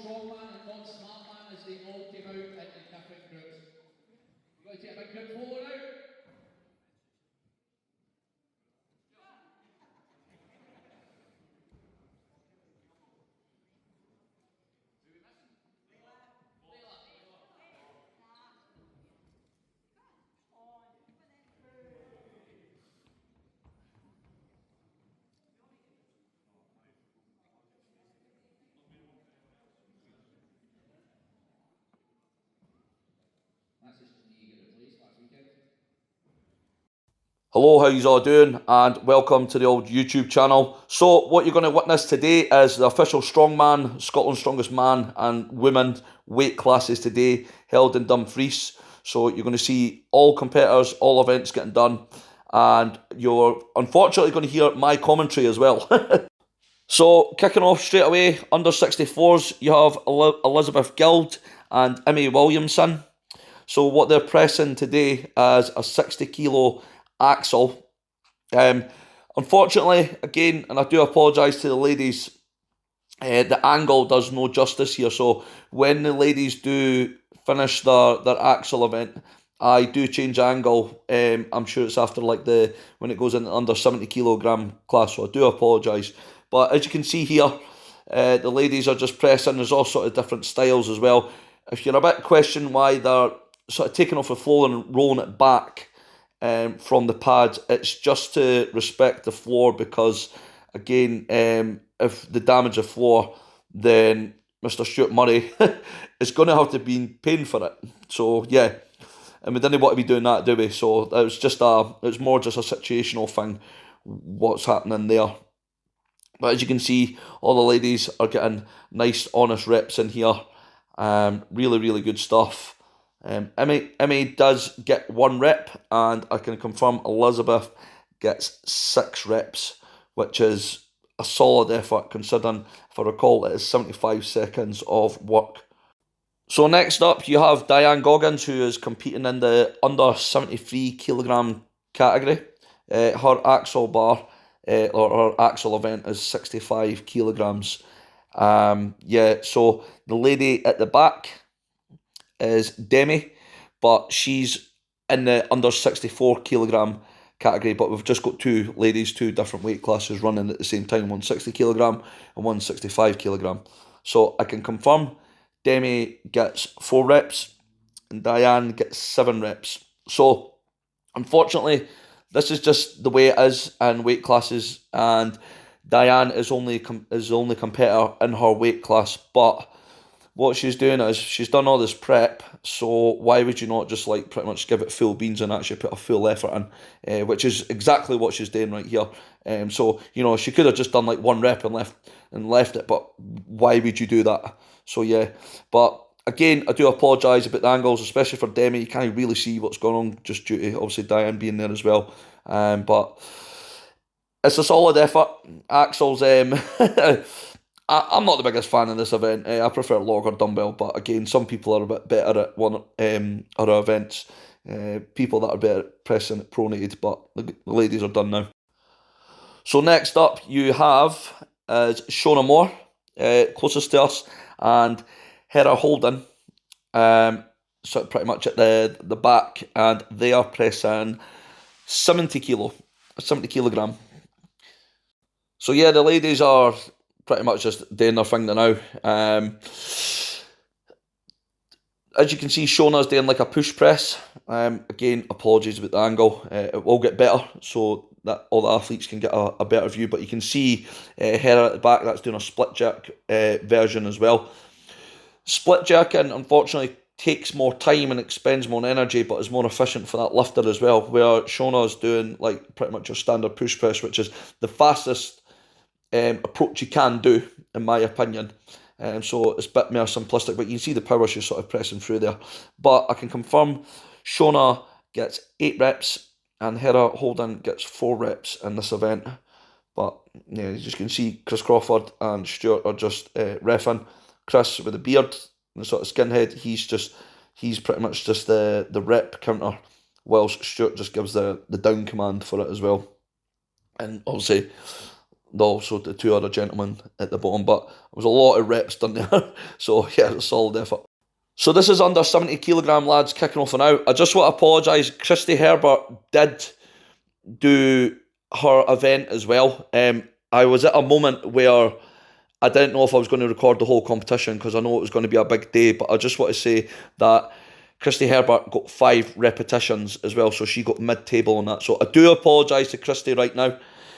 strongman and non-smart man as they all came out in different groups. We're going to take a big group forward now. Hello, how you all doing, and welcome to the old YouTube channel. So what you're going to witness today is the official strongman, Scotland's strongest man and women weight classes today held in Dumfries. So you're going to see all competitors, all events getting done, and you're unfortunately going to hear my commentary as well. So kicking off straight away, under 64s, you have Elizabeth Guild and Emmy Williamson. So what they're pressing today is a 60 kilo axle. Unfortunately, again, and I do apologise to the ladies, the angle does no justice here. So when the ladies do finish their axle event, I do change angle. I'm sure it's after like when it goes in the under 70 kilogram class. So I do apologise. But as you can see here, the ladies are just pressing. There's all sort of different styles as well. If you're a bit questioning why they're sort of taking off the floor and rolling it back from the pads, it's just to respect the floor, because again, if they damage the floor, then Mr. Stuart Murray is going to have to be paying for it. So yeah, and we didn't want to be doing that, do we? So it's more just a situational thing, what's happening there. But as you can see, all the ladies are getting nice, honest reps in here. Really, really good stuff. Emmy does get 1 rep, and I can confirm Elizabeth gets 6 reps, which is a solid effort considering, if I recall, it is 75 seconds of work. So next up, you have Diane Goggins, who is competing in the under 73 kilogram category. Her axle bar, or her axle event, is 65 kilograms. So the lady at the back is Demi, but she's in the under 64 kilogram category. But we've just got 2 ladies, 2 different weight classes running at the same time, one 60 kilogram and one 65 kilogram. So I can confirm Demi gets 4 reps and Diane gets 7 reps. So unfortunately, this is just the way it is in weight classes, and Diane is only competitor in her weight class. But what she's doing is she's done all this prep, so why would you not just like pretty much give it full beans and actually put a full effort in, which is exactly what she's doing right here. So she could have just done like 1 rep and left it, but why would you do that? So yeah, but again, I do apologise about the angles, especially for Demi. You can't really see what's going on just due to obviously Diane being there as well. But it's a solid effort. Axles. I'm not the biggest fan of this event. I prefer log or dumbbell, but again, some people are a bit better at other events. People that are better at pressing at pronated, but the ladies are done now. So next up, you have Shona Moore, closest to us, and Hera Holden, so pretty much at the back, and they are pressing 70 kilogram. So yeah, the ladies are pretty much just doing their thing now. As you can see, Shona's doing like a push press. Again, apologies about the angle. It will get better so that all the athletes can get a better view. But you can see Hera at the back, that's doing a split jerk version as well. Split jerking, unfortunately, takes more time and expends more energy, but is more efficient for that lifter as well. Where Shona's doing like pretty much your standard push press, which is the fastest approach you can do, in my opinion. So it's a bit more simplistic, but you can see the power she's sort of pressing through there. But I can confirm Shona gets 8 reps and Hera Holden gets 4 reps in this event. But yeah, as you can see, Chris Crawford and Stuart are just reffing. Chris with the beard and the sort of skinhead, he's pretty much just the rep counter, whilst Stuart just gives the down command for it as well. And obviously also the two other gentlemen at the bottom, but there was a lot of reps done there. So yeah, it was a solid effort. So this is under 70 kilogram lads kicking off and out. I just want to apologise. Christy Herbert did do her event as well. I was at a moment where I didn't know if I was going to record the whole competition because I know it was going to be a big day, but I just want to say that Christy Herbert got 5 repetitions as well, so she got mid-table on that. So I do apologise to Christy right now,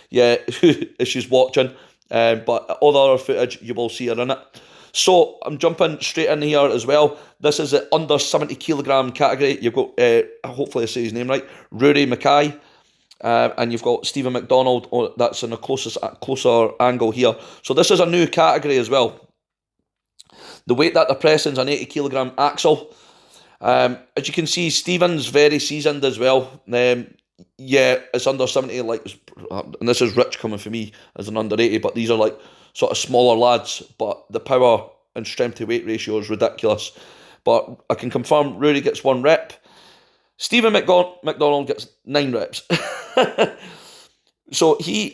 yeah, if she's watching, but all the other footage, you will see her in it. So I'm jumping straight in here as well. This is the under 70 kilogram category. You've got, hopefully I say his name right, Rory Mackay. And you've got Stephen McDonald, that's in a closer angle here. So this is a new category as well. The weight that they're pressing is an 80 kilogram axle. As you can see, Stephen's very seasoned as well. Yeah, it's under 70, and this is rich coming for me as an under 80, but these are like sort of smaller lads, but the power and strength to weight ratio is ridiculous. But I can confirm Rory gets 1 rep. Stephen McDonald gets 9 reps. So he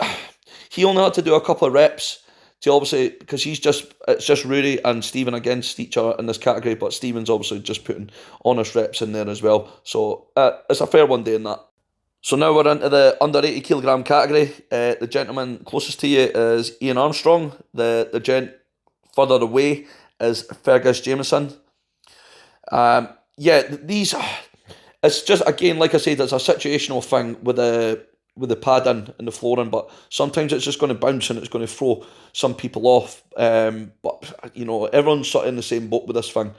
only had to do a couple of reps to obviously, because it's just Rory and Stephen against each other in this category, but Stephen's obviously just putting honest reps in there as well. So it's a fair one doing that. So now we're into the under 80 kilogram category. The gentleman closest to you is Ian Armstrong. The gent further away is Fergus Jameson. Yeah, these. It's just, again, like I said, it's a situational thing with the padding and the flooring, but sometimes it's just going to bounce and it's going to throw some people off. But, you know, everyone's sort of in the same boat with this thing.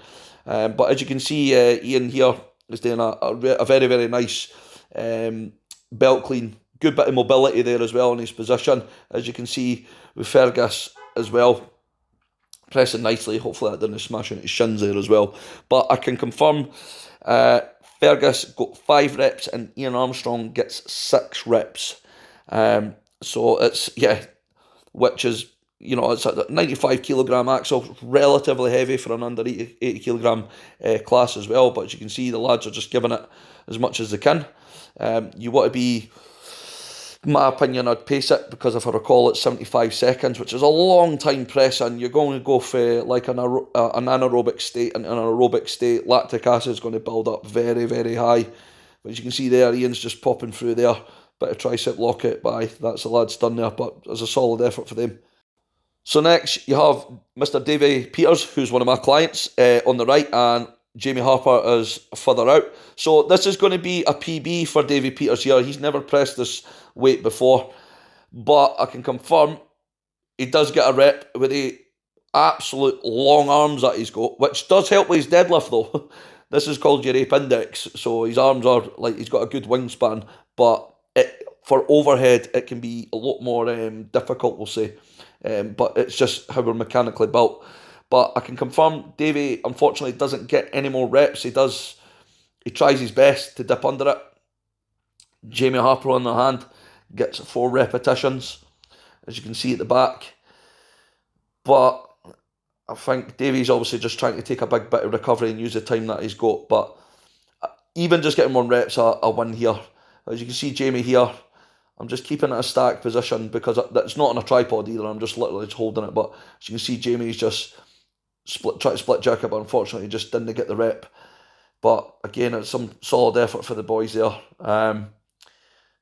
But as you can see, Ian here is doing a very, very nice belt clean. Good bit of mobility there as well in his position. As you can see with Fergus as well, pressing nicely. Hopefully that didn't smash into his shins there as well. But I can confirm Fergus got 5 reps and Ian Armstrong gets 6 reps. So it's, yeah, which is, you know, it's a 95 kilogram axle, relatively heavy for an under 80 kilogram class as well. But as you can see, the lads are just giving it as much as they can. You want to be, in my opinion, I'd pace it because if I recall, it's 75 seconds, which is a long time pressing. You're going to go for like an anaerobic state, and in an aerobic state, lactic acid is going to build up very, very high. But as you can see there, Ian's just popping through there. Bit of tricep locket, but that's the lads done there, but it's a solid effort for them. So next, you have Mr. Davey Peters, who's one of my clients, on the right, and Jamie Harper is further out. So this is going to be a PB for Davey Peters here. He's never pressed this weight before, but I can confirm he does get a rep with the absolute long arms that he's got, which does help with his deadlift though. This is called your ape index, so his arms are like, he's got a good wingspan, but for overhead it can be a lot more difficult, we'll say. But it's just how we're mechanically built. But I can confirm Davey unfortunately doesn't get any more reps. He tries his best to dip under it. Jamie Harper on the hand gets 4 repetitions, as you can see at the back. But I think Davey's obviously just trying to take a big bit of recovery and use the time that he's got. But even just getting 1 rep's a win here. As you can see Jamie here, I'm just keeping it a stacked position because it's not on a tripod either. I'm just literally holding it. But as you can see, Jamie's just try to split jacket, but unfortunately just didn't get the rep. But again, it's some solid effort for the boys there. And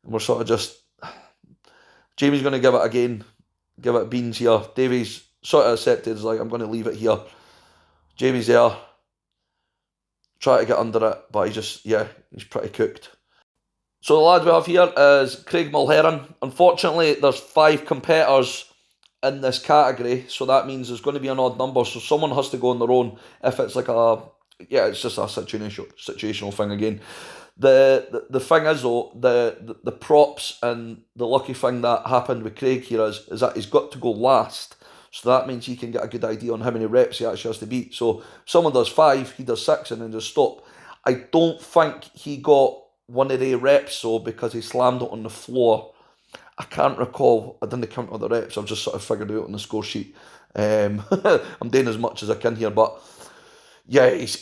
we're sort of just, Jamie's going to give it again, give it beans here. Davey's sort of accepted, is like, I'm going to leave it here. Jamie's there, try to get under it, but he's pretty cooked. So the lad we have here is Craig Mulheron. Unfortunately, there's 5 competitors in this category, so that means there's going to be an odd number, so someone has to go on their own if it's like it's just a situational thing again. The thing is though, the props and the lucky thing that happened with Craig here is that he's got to go last, so that means he can get a good idea on how many reps he actually has to beat. So if someone does 5, he does 6 and then just stop. I don't think he got one of the reps though, because he slammed it on the floor. I can't recall. I didn't count all the reps. I've just sort of figured it out on the score sheet. I'm doing as much as I can here, but yeah, it's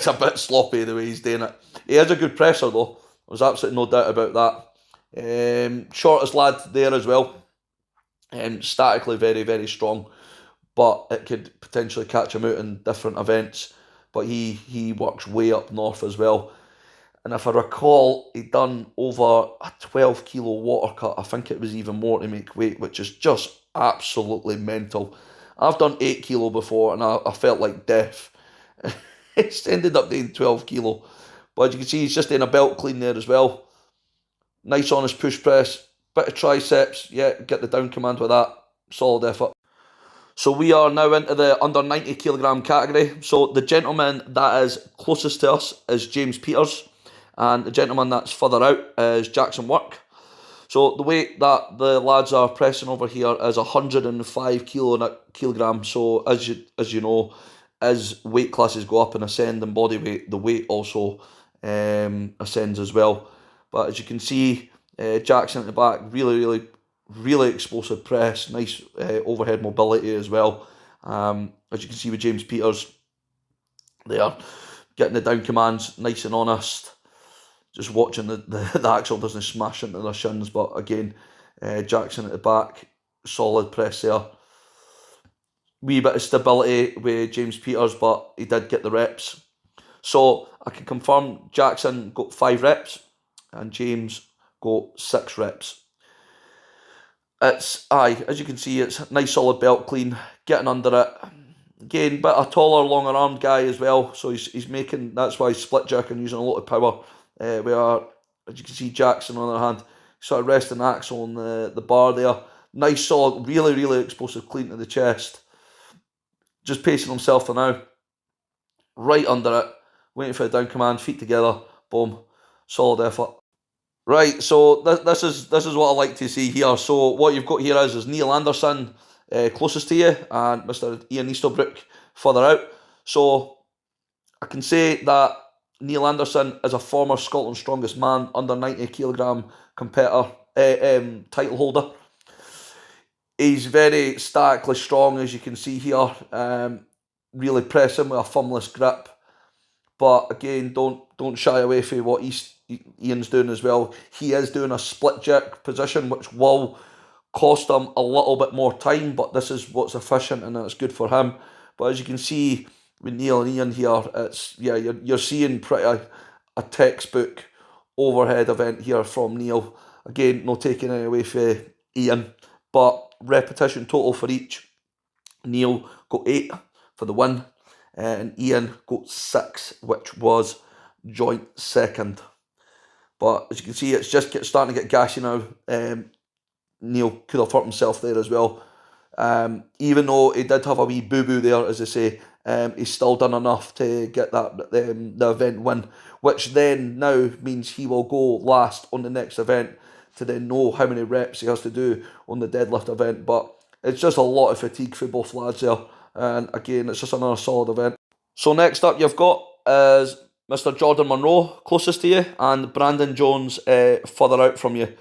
a bit sloppy the way he's doing it. He is a good presser though. There's absolutely no doubt about that. Shortest lad there as well. Statically very, very strong, but it could potentially catch him out in different events. But he works way up north as well. And if I recall, he done over a 12 kilo water cut. I think it was even more to make weight, which is just absolutely mental. I've done 8 kilo before and I felt like death. It's ended up doing 12 kilo. But as you can see, he's just in a belt clean there as well. Nice honest push press. Bit of triceps. Yeah, get the down command with that. Solid effort. So we are now into the under 90 kilogram category. So the gentleman that is closest to us is James Peters, and the gentleman that's further out is Jackson Work. So the weight that the lads are pressing over here is 105 kilogram. So as you know, as weight classes go up and ascend in body weight, the weight also ascends as well. But as you can see, Jackson at the back, really explosive press, nice overhead mobility as well. As you can see with James Peters, they are getting the down commands nice and honest. Just watching the axle doesn't smash into their shins, but again, Jackson at the back, solid press there. Wee bit of stability with James Peters, but he did get the reps. So I can confirm Jackson got 5 reps and James got 6 reps. As you can see, it's nice solid belt clean, getting under it. Again, bit a taller, longer armed guy as well, so he's making, that's why he's split jerking, using a lot of power. Where, as you can see, Jackson on the other hand, sort of resting the axle on the bar there. Nice solid, really explosive clean to the chest. Just pacing himself for now. Right under it, waiting for the down command, feet together, boom, solid effort. Right, so this is what I like to see here. So what you've got here is Neil Anderson closest to you, and Mr. Ian Easterbrook further out. So I can say that Neil Anderson is a former Scotland's strongest man, under 90 kilogram competitor, title holder. He's very statically strong, as you can see here. Really pressing with a firmless grip. But again, don't shy away from what Ian's doing as well. He is doing a split jerk position, which will cost him a little bit more time, but this is what's efficient and it's good for him. But as you can see with Neil and Ian here, you're seeing pretty a textbook overhead event here from Neil. Again, no taking it away from Ian, but repetition total for each. Neil got 8 for the win, and Ian got 6, which was joint second. But as you can see, it's just starting to get gassy now. Neil could have hurt himself there as well. Even though he did have a wee boo-boo there, as I say, he's still done enough to get that the event win, which then now means he will go last on the next event to then know how many reps he has to do on the deadlift event. But it's just a lot of fatigue for both lads there. And again, it's just another solid event. So next up you've got is Mr. Jordan Monroe, closest to you, and Brandon Jones further out from you.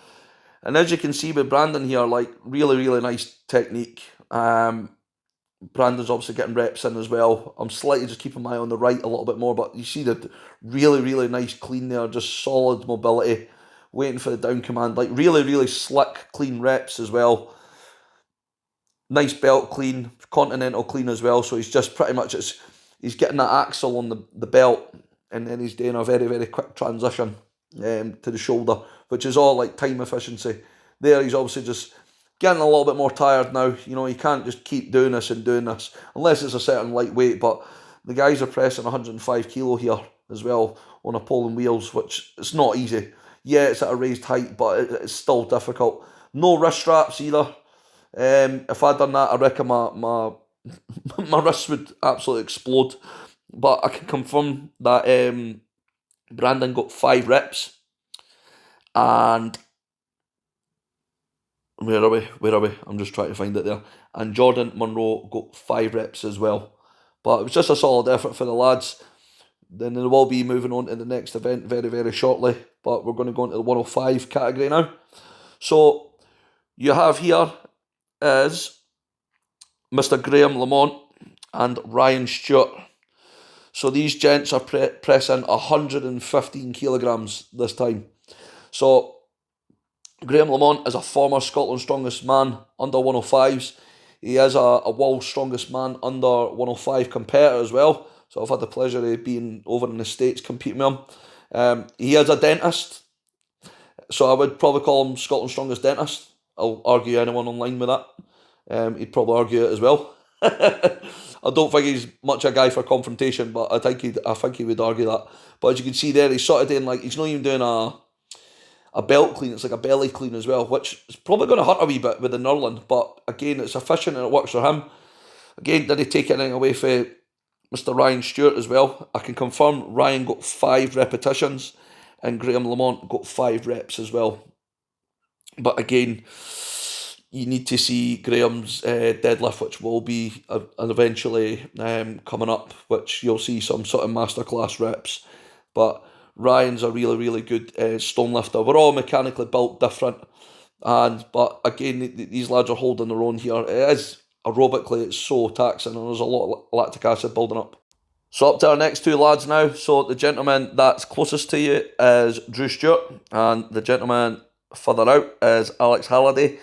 And as you can see with Brandon here, like really nice technique. Brandon's obviously getting reps in as well. I'm slightly just keeping my eye on the right a little bit more, but you see the really nice clean there, just solid mobility, waiting for the down command, like really slick, clean reps as well. Nice belt clean, continental clean as well, so he's just pretty much, he's getting that axle on the belt, and then he's doing a very quick transition to the shoulder, which is all like time efficiency. There he's obviously just getting a little bit more tired now. You know, you can't just keep doing this unless it's a certain lightweight, but the guys are pressing 105 kilo here as well on a pole and wheels, which it's not easy. Yeah, it's at a raised height, but it's still difficult. No wrist straps either. If I'd done that, I reckon my my wrists would absolutely explode. But I can confirm that Brandon got 5 reps, and where are we? I'm just trying to find it there. And Jordan Monroe got 5 reps as well. But it was just a solid effort for the lads. Then they will be moving on to the next event very shortly. But we're going to go into the 105 category now. So you have here is Mr. Graham Lamont and Ryan Stewart. So these gents are pressing 115 kilograms this time. So Graham Lamont is a former Scotland's strongest man under 105s. He is a world's strongest man under 105 competitor as well. So I've had the pleasure of being over in the States competing with him. He is a dentist, so I would probably call him Scotland's strongest dentist. I'll argue anyone online with that. He'd probably argue it as well. I don't think he's much a guy for confrontation, but I think he would argue that. But as you can see there, he's sort of doing like, he's not even doing a belt clean, it's like a belly clean as well, which is probably going to hurt a wee bit with the knurling, but again, it's efficient and it works for him. Again, did he take anything away from Mr. Ryan Stewart as well? I can confirm Ryan got 5 repetitions and Graham Lamont got 5 reps as well. But again, you need to see Graham's deadlift, which will be eventually coming up, which you'll see some sort of masterclass reps. But Ryan's a really, really good stone lifter. We're all mechanically built different, but again, these lads are holding their own here. It is aerobically, it's so taxing, and there's a lot of lactic acid building up. So up to our next 2 lads now. So the gentleman that's closest to you is Drew Stewart, and the gentleman further out is Alex Halliday.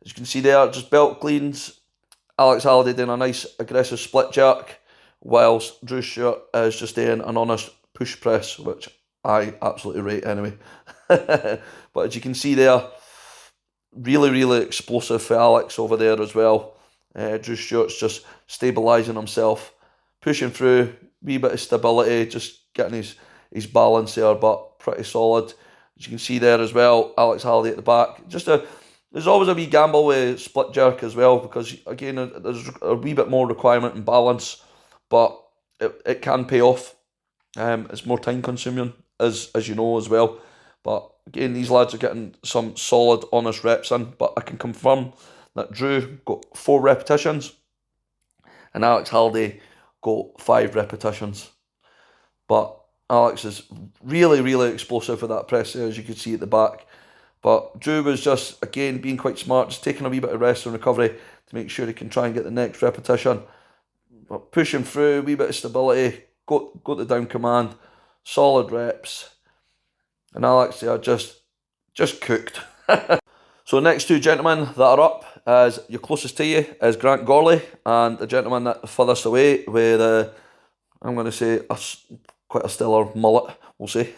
As you can see there, just belt cleans. Alex Halliday doing a nice aggressive split jerk, whilst Drew Stewart is just doing an honest push press, which I absolutely rate anyway. But as you can see there, really, really explosive for Alex over there as well. Drew Stewart's just stabilising himself, pushing through, wee bit of stability, just getting his balance there, but pretty solid. As you can see there as well, Alex Halliday at the back. There's always a wee gamble with split jerk as well, because again, there's a wee bit more requirement and balance, but it can pay off. It's more time consuming, as you know as well. But again, these lads are getting some solid, honest reps in. But I can confirm that Drew got 4 repetitions and Alex Halliday got 5 repetitions. But Alex is really, really explosive for that press there, as you can see at the back. But Drew was just, again, being quite smart, just taking a wee bit of rest and recovery to make sure he can try and get the next repetition. But pushing through, wee bit of stability, got the down command, solid reps. And Alex there just cooked. So the next 2 gentlemen that are up, as your closest to you, is Grant Gorley, and the gentleman that furthest away with, I'm going to say, quite a stellar mullet, we'll say,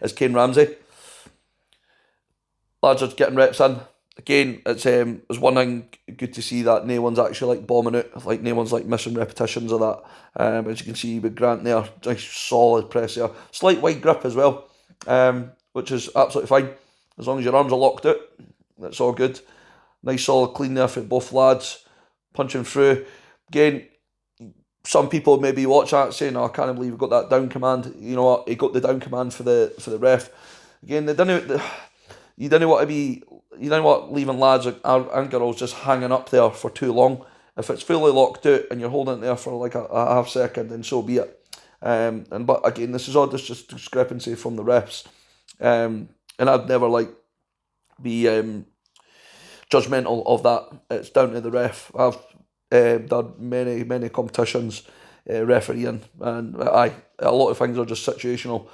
is Kane Ramsey. Lads are getting reps in. Again, it's one thing good to see that no one's actually like bombing it, like no one's like missing repetitions of that. As you can see with Grant there, nice solid press there. Slight wide grip as well, which is absolutely fine. As long as your arms are locked out, that's all good. Nice solid clean there for both lads, punching through. Again, some people maybe watch that saying, "Oh, I can't believe we got that down command." You know what? He got the down command for the ref. Again, you didn't want leaving lads and girls just hanging up there for too long. If it's fully locked out and you're holding it there for like a half second, then so be it. But again, this is all just discrepancy from the refs. And I'd never be judgmental of that. It's down to the ref. I've done many competitions refereeing, and a lot of things are just situational.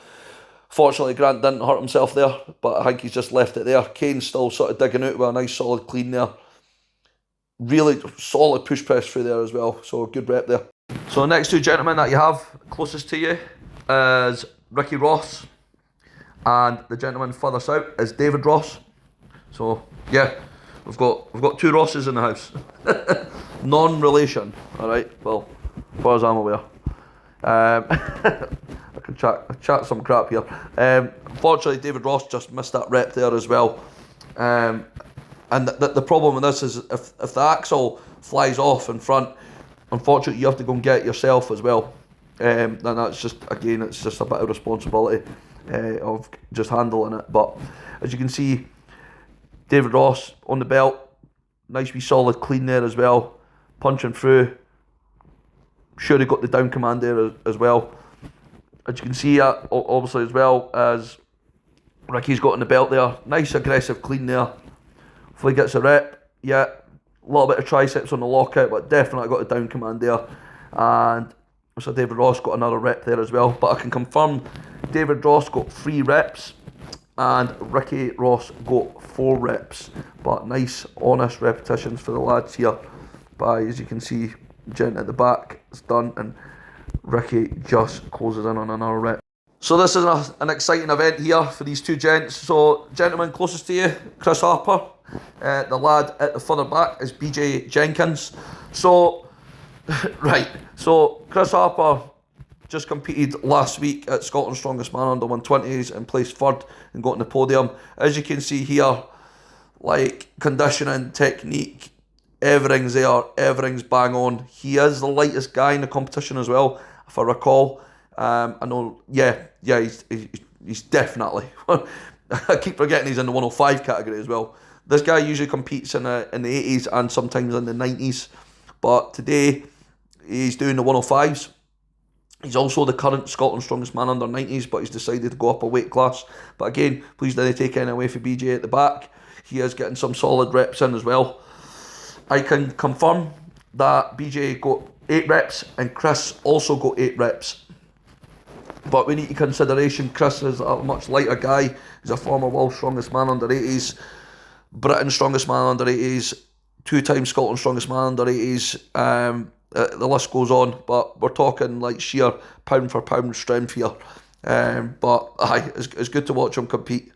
Fortunately, Grant didn't hurt himself there, but I think he's just left it there. Kane's still sort of digging out with a nice solid clean there. Really solid push press through there as well, so good rep there. So the next 2 gentlemen that you have closest to you is Ricky Ross, and the gentleman furthest out is David Ross. So yeah, we've got 2 Rosses in the house. Non-relation, alright, well, as far as I'm aware. I can chat some crap here. Unfortunately, David Ross just missed that rep there as well. And the problem with this is if the axle flies off in front, unfortunately you have to go and get it yourself as well. And that's just, again, it's just a bit of responsibility of just handling it. But as you can see, David Ross on the belt, nice wee solid clean there as well, punching through. Sure he got the down command there as well. As you can see, obviously as well as Ricky's got on the belt there, nice aggressive clean there. Hopefully gets a rep. Yeah, a little bit of triceps on the lockout, but definitely got the down command there. And David Ross got another rep there as well. But I can confirm David Ross got 3 reps and Ricky Ross got 4 reps, but nice honest repetitions for the lads here. By, as you can see, gent at the back is done, and Ricky just closes in on another rep. So this is an exciting event here for these two gents. So gentleman closest to you, Chris Harper. The lad at the further back is BJ Jenkins. So, right, so Chris Harper just competed last week at Scotland's Strongest Man under 120s and placed third and got on the podium. As you can see here, like conditioning, technique, everything's there, everything's bang on. He is the lightest guy in the competition as well, if I recall. I know, he's definitely. I keep forgetting he's in the 105 category as well. This guy usually competes in the 80s and sometimes in the 90s, but today he's doing the 105s. He's also the current Scotland's Strongest Man under 90s, but he's decided to go up a weight class. But again, please don't take any away for BJ at the back. He is getting some solid reps in as well. I can confirm that BJ got 8 reps and Chris also got 8 reps. But we need to consideration Chris is a much lighter guy. He's a former World Strongest Man under 80s, Britain's Strongest Man under 80s, 2-time Scotland's Strongest Man under 80s. The list goes on, but we're talking like sheer pound for pound strength here. But it's good to watch him compete.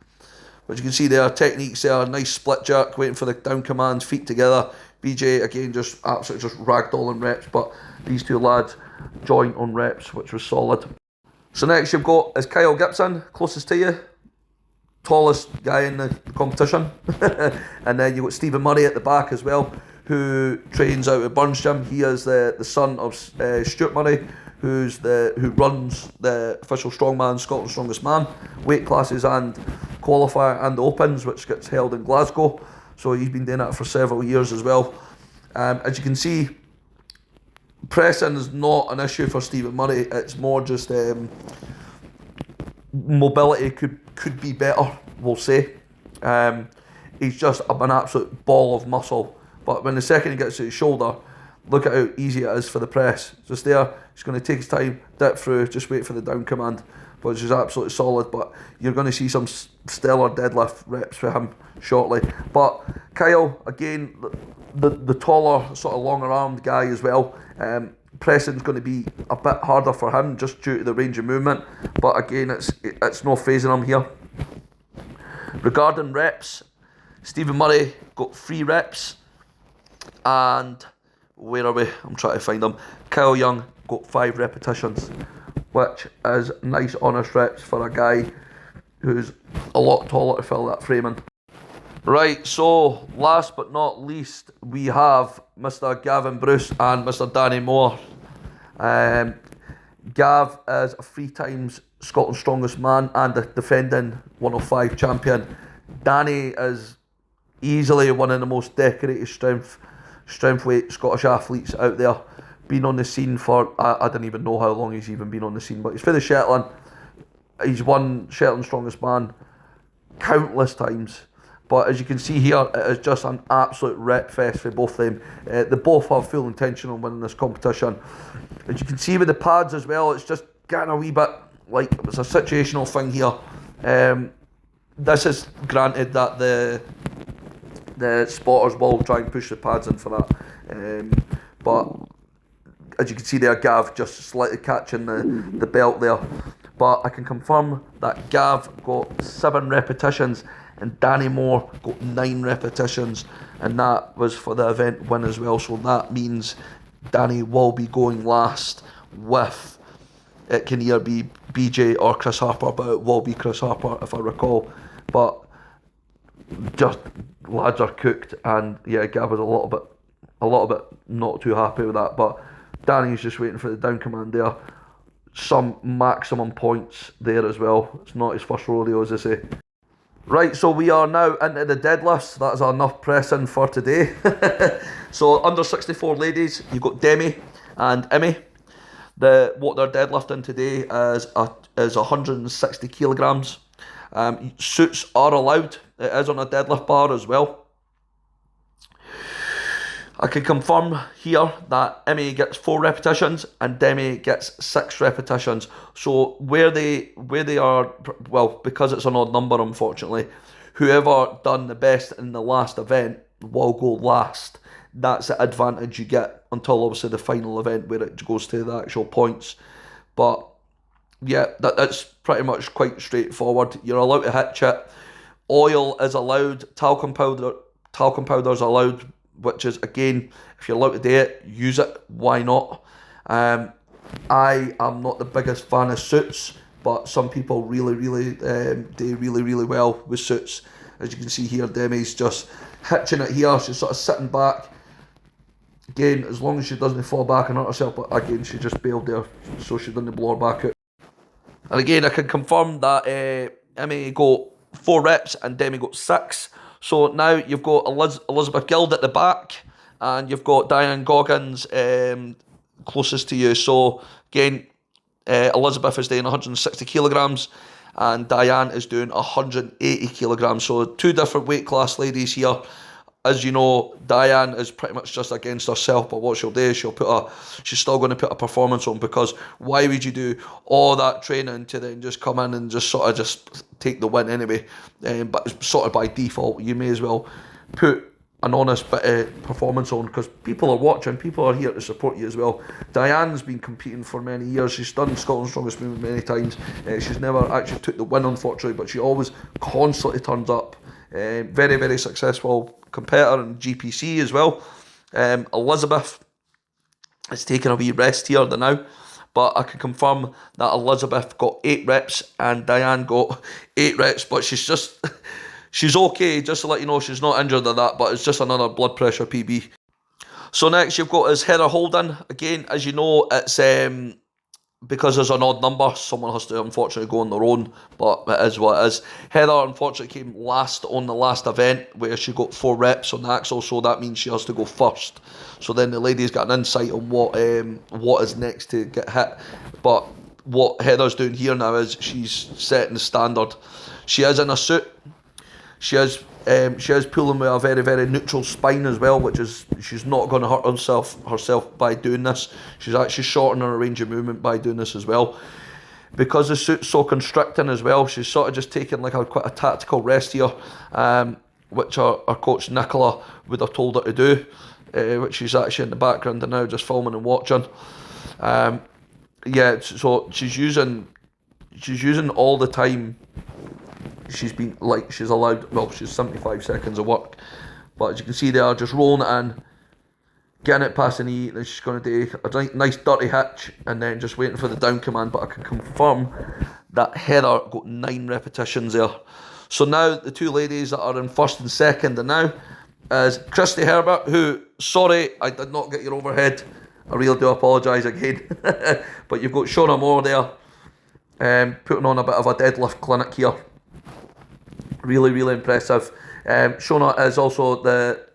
But you can see there, techniques there, nice split jerk, waiting for the down command, feet together. BJ again just absolutely just ragdolling reps, but these two lads joint on reps, which was solid. So next you've got is Kyle Gibson, closest to you, tallest guy in the competition. And then you've got Stephen Murray at the back as well, who trains out at Burns Gym. He is the son of Stuart Murray, who runs the official strongman, Scotland's Strongest Man, weight classes and qualifier and the Opens, which gets held in Glasgow. So he's been doing that for several years as well. As you can see, pressing is not an issue for Stephen Murray. It's more just mobility could be better, we'll say. He's just an absolute ball of muscle. But when the second he gets to his shoulder, look at how easy it is for the press. Just there, he's going to take his time, dip through, just wait for the down command, which is absolutely solid. But you're going to see some stellar deadlift reps for him shortly. But Kyle, again, the taller, sort of longer armed guy as well. Pressing's going to be a bit harder for him just due to the range of movement. But again, it's no phasing him here. Regarding reps, Stephen Murray got 3 reps. And where are we? I'm trying to find them. Kyle Young got 5 repetitions, which is nice honest reps for a guy who's a lot taller to fill that framing. Right, so last but not least, we have Mr. Gavin Bruce and Mr. Danny Moore. Gav is a 3 times Scotland's Strongest Man and the defending 105 champion. Danny is easily one of the most decorated strength weight Scottish athletes out there. Been on the scene for, I don't even know how long he's even been on the scene, but he's for the Shetland. He's won Shetland's Strongest Man countless times. But as you can see here, it is just an absolute rep fest for both of them. They both have full intention on winning this competition. As you can see with the pads as well, it's just getting a wee bit like it's a situational thing here. This is granted that the spotters will try and push the pads in for that. But as you can see there, Gav just slightly catching the belt there. But I can confirm that Gav got 7 repetitions and Danny Moore got 9 repetitions, and that was for the event win as well. So that means Danny will be going last with, it can either be BJ or Chris Harper, but it will be Chris Harper if I recall. But just lads are cooked, and yeah, Gav was a little bit not too happy with that. But Danny's just waiting for the down command there. Some maximum points there as well. It's not his first rodeo, as I say. Right, so we are now into the deadlifts. That's enough pressing for today. So under 64 ladies, you've got Demi and Emmy. What they're deadlifting today is 160 kilograms. Suits are allowed. It is on a deadlift bar as well. I can confirm here that Emmy gets 4 repetitions and Demi gets 6 repetitions. So where they are, well, because it's an odd number, unfortunately, whoever done the best in the last event will go last. That's the advantage you get until obviously the final event where it goes to the actual points. But yeah, that's pretty much quite straightforward. You're allowed to hitch it. Oil is allowed. Talcum powder is allowed, which is, again, if you're allowed to do it, use it. Why not? I am not the biggest fan of suits, but some people really do really well with suits. As you can see here, Demi's just hitching it here. She's sort of sitting back. Again, as long as she doesn't fall back and hurt herself, but again, she just bailed there, so she didn't blow her back out. And again, I can confirm that Emmy got 4 reps and Demi got 6. So now you've got Elizabeth Guild at the back, and you've got Diane Goggins closest to you. So again, Elizabeth is doing 160 kilograms, and Diane is doing 180 kilograms. So 2 different weight class ladies here. As you know, Diane is pretty much just against herself, but what she'll do is she's still going to put a performance on, because why would you do all that training to then just come in and just sort of just take the win anyway? But sort of by default, you may as well put an honest bit of performance on, because people are watching, people are here to support you as well. Diane's been competing for many years. She's done Scotland's Strongest Movement many times. She's never actually took the win, unfortunately, but she always constantly turns up. Very successful competitor in GPC as well. Elizabeth is taking a wee rest here now, but I can confirm that Elizabeth got 8 reps and Diane got 8 reps, but she's okay, just to let you know, she's not injured or that, but it's just another blood pressure PB. So next you've got is Heather Holden. Again, as you know, it's because there's an odd number, someone has to unfortunately go on their own, but it is what it is. Heather unfortunately came last on the last event, where she got 4 reps on the axle, so that means she has to go first. So then the lady's got an insight on what is next to get hit. But what Heather's doing here now is she's setting the standard. She is in a suit. She is pulling with a very neutral spine as well, which is, she's not going to hurt herself by doing this. She's actually shortening her range of movement by doing this as well. Because the suit's so constricting as well, she's sort of just taking like quite a tactical rest here, which our coach Nicola would have told her to do, which she's actually in the background and now just filming and watching. Yeah, so she's using all the time. She's allowed, well, she's 75 seconds of work, but as you can see they are just rolling it in, getting it past the knee, then she's going to do a nice dirty hitch and then just waiting for the down command. But I can confirm that Heather got 9 repetitions there. So now the 2 ladies that are in first and second and now is Christy Herbert, who, sorry I did not get your overhead, I really do apologise again. But you've got Shauna Moore there, putting on a bit of a deadlift clinic here. Really impressive. Shona is also the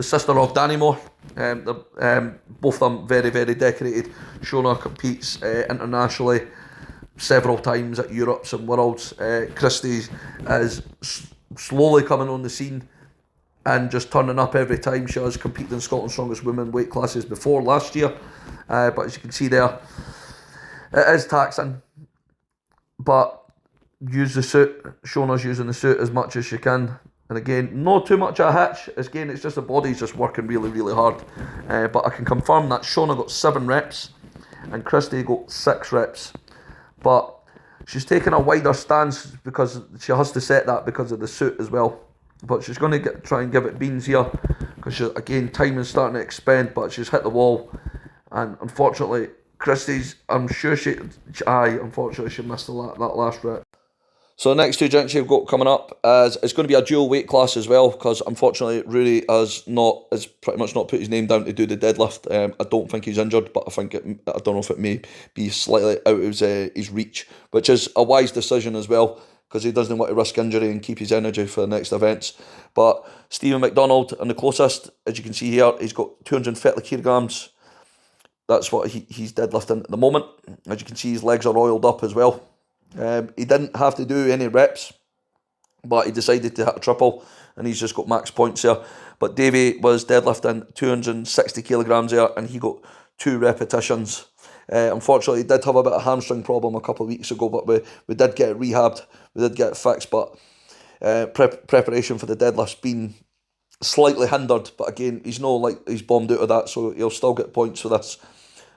sister of Danny Moore. Both of them very decorated. Shona competes internationally several times at Europes and Worlds. Christy is slowly coming on the scene and just turning up every time. She has competed in Scotland's Strongest Women weight classes before last year. But as you can see there, it is taxing. But use the suit. Shona's using the suit as much as she can, and again, not too much of a hitch. Again, it's just the body's just working really hard. But I can confirm that Shona got 7 reps and Christy got 6 reps, but she's taking a wider stance because she has to set that because of the suit as well. But she's going to try and give it beans here, because again, time is starting to expend, but she's hit the wall, and unfortunately Christy's, I'm sure unfortunately she missed that last rep. So the next 2 gents you've got coming up is it's going to be a dual weight class as well, because unfortunately Rory has pretty much not put his name down to do the deadlift. I don't think he's injured, but I don't know if it may be slightly out of his reach, which is a wise decision as well, because he doesn't want to risk injury and keep his energy for the next events. But Stephen McDonald and the closest, as you can see here, he's got 230 kilograms. That's what he's deadlifting at the moment. As you can see, his legs are oiled up as well. He didn't have to do any reps, but he decided to hit a triple, and he's just got max points there. But Davey was deadlifting 260 kilograms there, and he got 2 repetitions. Unfortunately, he did have a bit of hamstring problem a couple of weeks ago, but we did get it rehabbed, we did get it fixed, but preparation for the deadlift's been slightly hindered, but again, he's bombed out of that, so he'll still get points for this.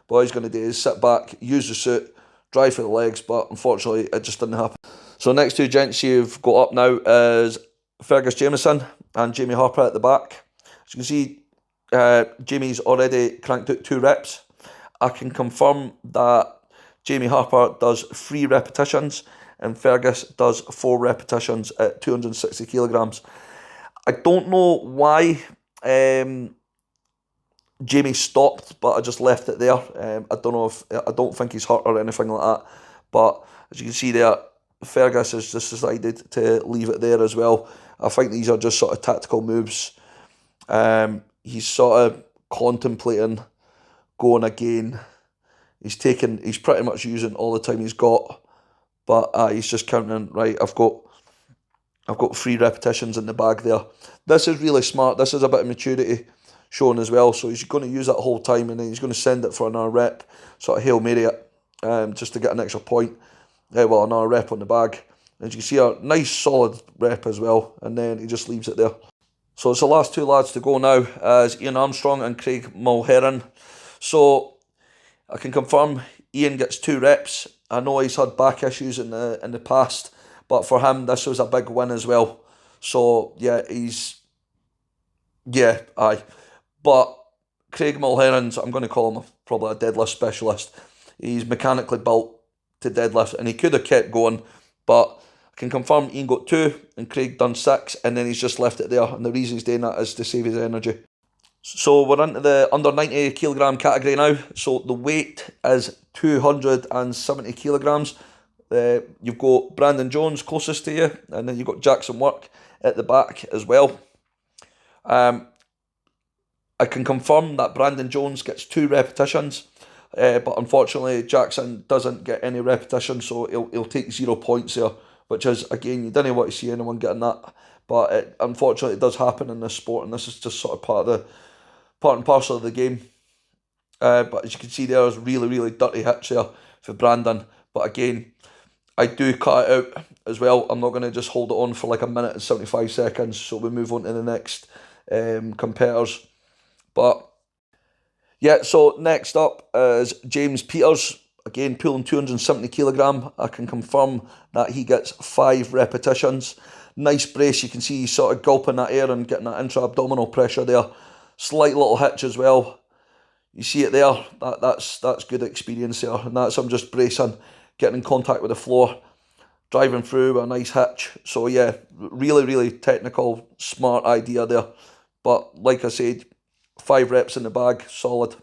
But all he's going to do is sit back, use the suit, drive for the legs, but unfortunately it just didn't happen. So next two gents you've got up now is Fergus Jameson and Jamie Harper at the back. As you can see, Jamie's already cranked out 2 reps. I can confirm that Jamie Harper does 3 repetitions and Fergus does 4 repetitions at 260 kilograms. I don't know why Jamie stopped, but I just left it there. I don't think he's hurt or anything like that. But as you can see there, Fergus has just decided to leave it there as well. I think these are just sort of tactical moves. He's sort of contemplating going again. He's pretty much using all the time he's got. But he's just counting, right, I've got 3 repetitions in the bag there. This is really smart. This is a bit of maturity shown as well. So he's going to use that whole time and then he's going to send it for another rep, sort of Hail Mary it, just to get an extra point. Another rep on the bag. As you can see, a nice solid rep as well, and then he just leaves it there. So it's the last 2 lads to go now, as Ian Armstrong and Craig Mulheron. So I can confirm Ian gets 2 reps. I know he's had back issues in the past, but for him this was a big win as well. So yeah, aye. But Craig Mulheron's, I'm going to call him probably a deadlift specialist. He's mechanically built to deadlift, and he could have kept going, but I can confirm Ian got 2 and Craig done 6, and then he's just left it there, and the reason he's doing that is to save his energy. So we're into the under 90 kilogram category now. So the weight is 270 kilograms. You've got Brandon Jones closest to you, and then you've got Jackson Work at the back as well. I can confirm that Brandon Jones gets 2 repetitions, but unfortunately Jackson doesn't get any repetitions, so he'll take 0 points there, which is, again, you don't want to see anyone getting that, but unfortunately it does happen in this sport, and this is just sort of part and parcel of the game. But as you can see, there's really, really dirty hits there for Brandon, but again, I do cut it out as well. I'm not going to just hold it on for like a minute and 75 seconds, so we move on to the next competitors. But yeah, so next up is James Peters, again pulling 270 kilogram. I can confirm that he gets 5 repetitions. Nice brace, you can see he's sort of gulping that air and getting that intra-abdominal pressure there. Slight little hitch as well. You see it there, that's good experience there, and that's him just bracing, getting in contact with the floor, driving through with a nice hitch. So yeah, really, really technical, smart idea there. But like I said, 5 reps in the bag, solid.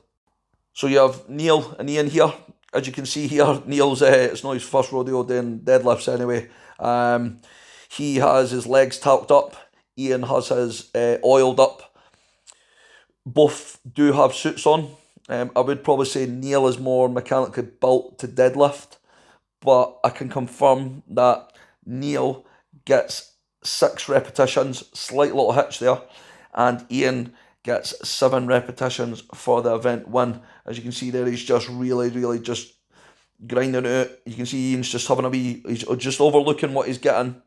So you have Neil and Ian here. As you can see here, Neil's, it's not his first rodeo doing deadlifts anyway. He has his legs talked up. Ian has his oiled up. Both do have suits on. I would probably say Neil is more mechanically built to deadlift, but I can confirm that Neil gets 6 repetitions, slight little hitch there, and Ian gets 7 repetitions for the event win. As you can see there, he's just really, really just grinding it out. You can see Ian's just having he's just overlooking what he's getting,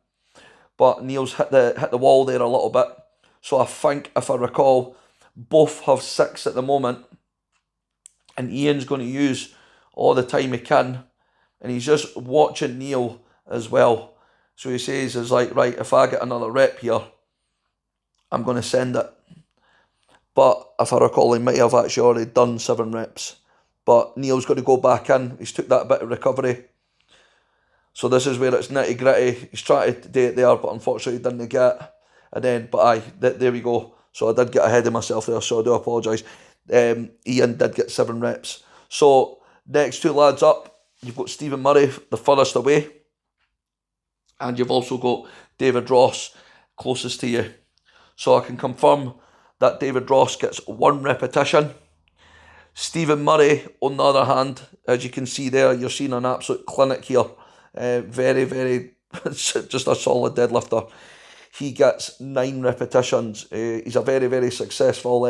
but Neil's hit the wall there a little bit. So I think, if I recall, both have 6 at the moment, and Ian's going to use all the time he can, and he's just watching Neil as well. So he says, is like, right, if I get another rep here, I'm going to send it. But if I recall, he might have actually already done 7 reps. But Neil's got to go back in. He's took that bit of recovery. So this is where it's nitty gritty. He's trying to do it there, but unfortunately didn't get. And then, but aye, there we go. So I did get ahead of myself there, so I do apologise. Ian did get 7 reps. So next 2 lads up, you've got Stephen Murray, the furthest away. And you've also got David Ross, closest to you. So I can confirm that David Ross gets 1 repetition. Stephen Murray, on the other hand, as you can see there, you're seeing an absolute clinic here. Very, very, just a solid deadlifter. he gets 9 repetitions. He's a very, very successful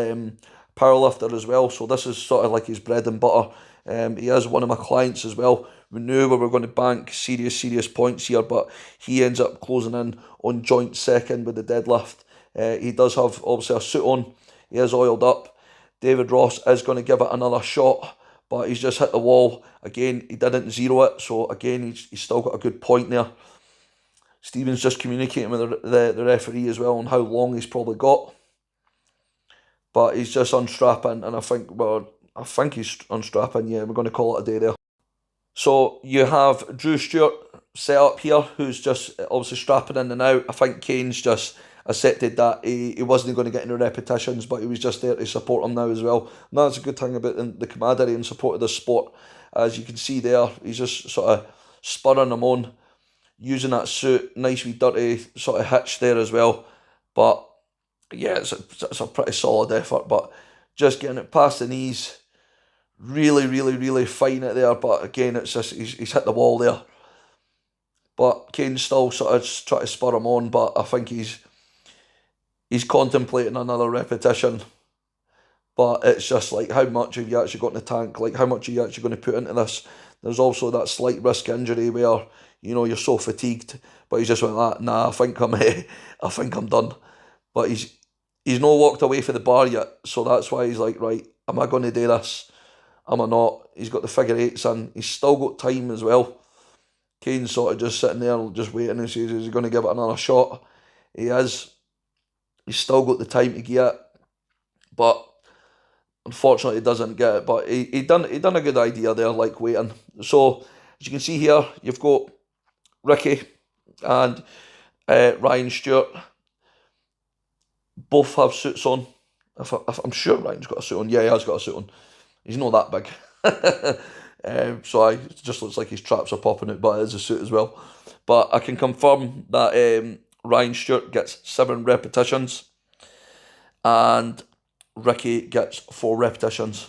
powerlifter as well, so this is sort of like his bread and butter. He is one of my clients as well. We knew we were going to bank serious points here, but he ends up closing in on joint second with the deadlift. He does have obviously a suit on. He is oiled up. David Ross is going to give it another shot, but he's just hit the wall. Again, he didn't zero it, so again, he's still got a good point there. Stephen's just communicating with the referee as well on how long he's probably got. But he's just unstrapping, and I think he's unstrapping, yeah, we're going to call it a day there. So you have Drew Stewart set up here, who's just obviously strapping in and out. I think Kane's just accepted that he wasn't going to get any repetitions, but he was just there to support him now as well. And that's a good thing about the camaraderie and support of the sport. As you can see there, he's just sort of spurring him on, using that suit, nice wee dirty sort of hitch there as well. But yeah, it's a pretty solid effort, but just getting it past the knees, really fighting it there. But again, it's just he's hit the wall there. But Kane's still sort of trying to spur him on, but I think he's contemplating another repetition. But it's just like, how much have you actually got in the tank? Like, how much are you actually going to put into this? There's also that slight risk injury where, you know, you're so fatigued. But he's just went like, nah, I think I'm done. But he's not walked away from the bar yet, so that's why he's like, right, am I going to do this? Am I not? He's got the figure eights in. He's still got time as well. Kane's sort of just sitting there, just waiting and says, is he going to give it another shot? He is. He's still got the time to get it, but unfortunately he doesn't get it. But he done a good idea there, like waiting. So as you can see here, you've got Ricky and Ryan Stewart. Both have suits on. I'm sure Ryan's got a suit on. Yeah, he has got a suit on. He's not that big. So it just looks like his traps are popping out, but it is a suit as well. But I can confirm that Ryan Stewart gets 7 repetitions and Ricky gets 4 repetitions.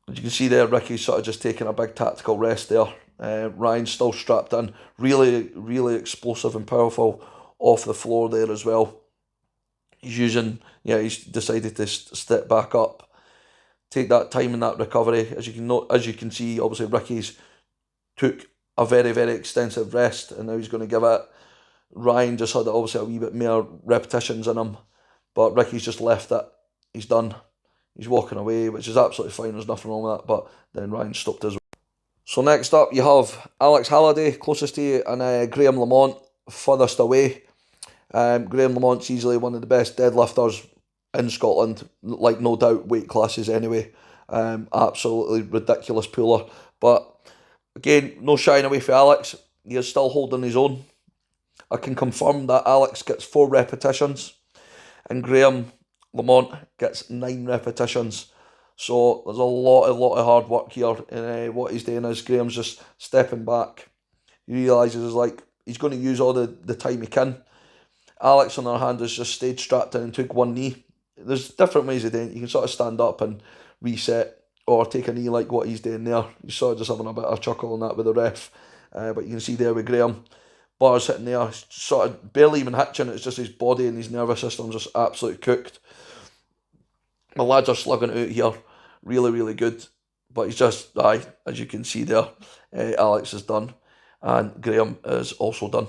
As you can see there, Ricky's sort of just taking a big tactical rest there. Ryan's still strapped in. Really explosive and powerful off the floor there as well. He's decided to step back up, take that time in that recovery. As you can see, obviously Ricky's took a very extensive rest, and now he's going to give it. Ryan just had obviously a wee bit more repetitions in him, but Ricky's just left it. He's done. He's walking away, which is absolutely fine. There's nothing wrong with that. But then Ryan stopped as well. So next up, you have Alex Halliday, closest to you, and Graham Lamont, furthest away. Graham Lamont's easily one of the best deadlifters in Scotland, like no doubt weight classes anyway. Absolutely ridiculous puller. But again, no shying away for Alex. He is still holding his own. I can confirm that Alex gets 4 repetitions and Graham Lamont gets 9 repetitions. So there's a lot of hard work here, and what he's doing is Graham's just stepping back. He realises like he's going to use all the time he can. Alex, on the other hand, has just stayed strapped in and took one knee. There's different ways of doing it. You can sort of stand up and reset, or take a knee like what he's doing there. He's sort of just having a bit of chuckle on that with the ref. But you can see there with Graham, bars hitting there, sort of barely even hitching. It's just his body and his nervous system just absolutely cooked. The lads are slugging it out here, really good. But he's just, as you can see there, Alex is done, and Graham is also done.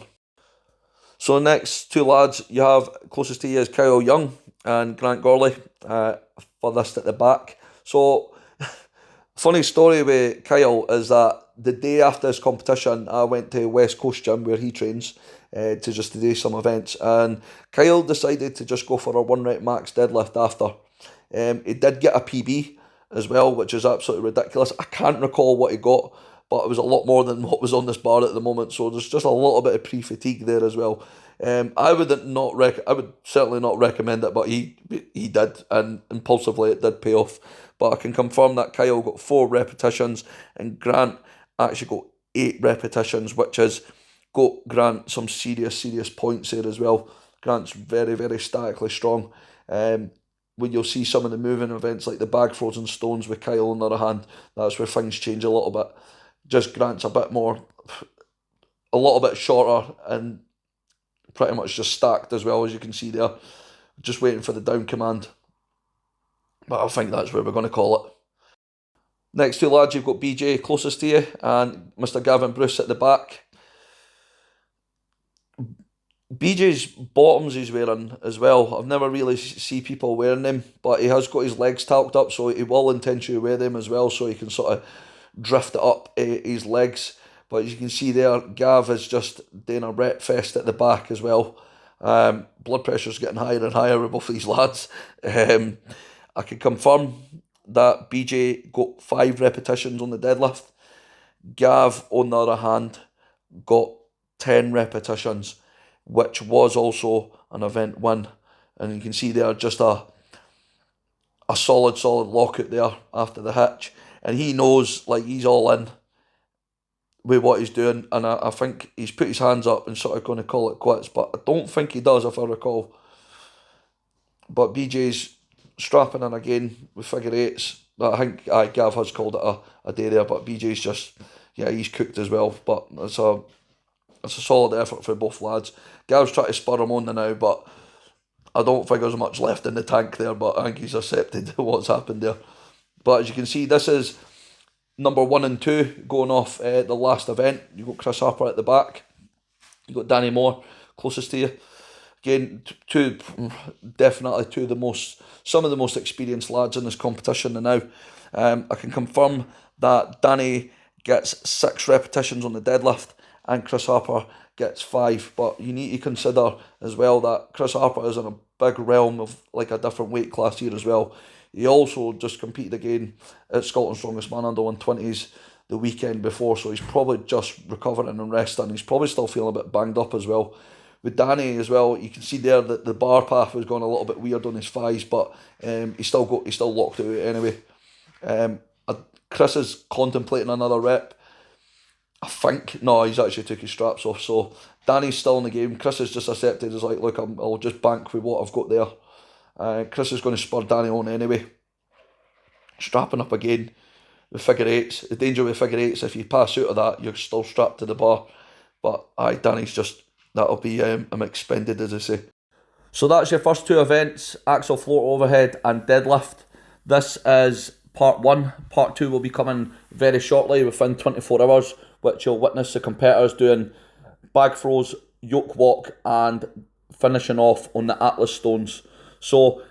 So next 2 lads you have closest to you is Kyle Young and Grant Gorley, furthest at the back. So funny story with Kyle is that the day after this competition, I went to West Coast Gym where he trains to do some events, and Kyle decided to just go for a 1 rep max deadlift after. He did get a PB as well, which is absolutely ridiculous. I can't recall what he got, but it was a lot more than what was on this bar at the moment, so there's just a little bit of pre-fatigue there as well. I would certainly not recommend it, but he did, and impulsively it did pay off. But I can confirm that Kyle got 4 repetitions and Grant actually got 8 repetitions, which has got Grant some serious points there as well. Grant's very statically strong. When you'll see some of the moving events like the bag frozen stones with Kyle on the other hand, that's where things change a little bit. Just Grant's a little bit shorter, and pretty much just stacked as well, as you can see there. Just waiting for the down command. But I think that's where we're going to call it. Next two lads, you've got BJ closest to you and Mr. Gavin Bruce at the back. BJ's bottoms he's wearing as well. I've never really see people wearing them, but he has got his legs talked up, so he will intentionally wear them as well, so he can sort of drift it up his legs. But as you can see there, Gav is just doing a rep fest at the back as well. Blood pressure's getting higher and higher with both these lads. I can confirm that BJ got 5 repetitions on the deadlift. Gav, on the other hand, got 10 repetitions, which was also an event win. And you can see there just a solid lockout there after the hitch. And he knows, like, he's all in with what he's doing. And I think he's put his hands up and sort of going to call it quits. But I don't think he does, if I recall. But BJ's strapping in again with figure eights. I think Gav has called it a day there. But BJ's just, yeah, he's cooked as well. But it's a solid effort for both lads. Gav's trying to spur him on now, but I don't think there's much left in the tank there, but I think he's accepted what's happened there. But as you can see, this is number 1 and 2 going off the last event. You've got Chris Harper at the back. You've got Danny Moore closest to you. Again, definitely some of the most experienced lads in this competition now. I can confirm that Danny gets 6 repetitions on the deadlift and Chris Harper gets 5, but you need to consider as well that Chris Harper is in a big realm of like a different weight class here as well. He also just competed again at Scotland's Strongest Man under 120s the weekend before, so he's probably just recovering and resting. He's probably still feeling a bit banged up as well. With Danny as well, you can see there that the bar path was going a little bit weird on his thighs, but he's still locked out anyway. Chris is contemplating another rep. I think, no, he's actually took his straps off, so Danny's still in the game. Chris has just accepted, he's like, look, I'll just bank with what I've got there. Chris is going to spur Danny on anyway. Strapping up again with figure eights. The danger with figure eights, if you pass out of that, you're still strapped to the bar. But Danny's just, that'll be him expended, as I say. So that's your first 2 events, axle floor overhead and deadlift. This is part 1. Part 2 will be coming very shortly, within 24 hours, which you'll witness the competitors doing bag throws, yoke walk, and finishing off on the Atlas stones. So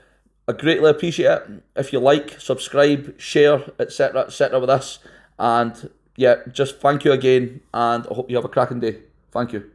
I greatly appreciate it. If you like, subscribe, share, etc., with this. And yeah, just thank you again, and I hope you have a cracking day. Thank you.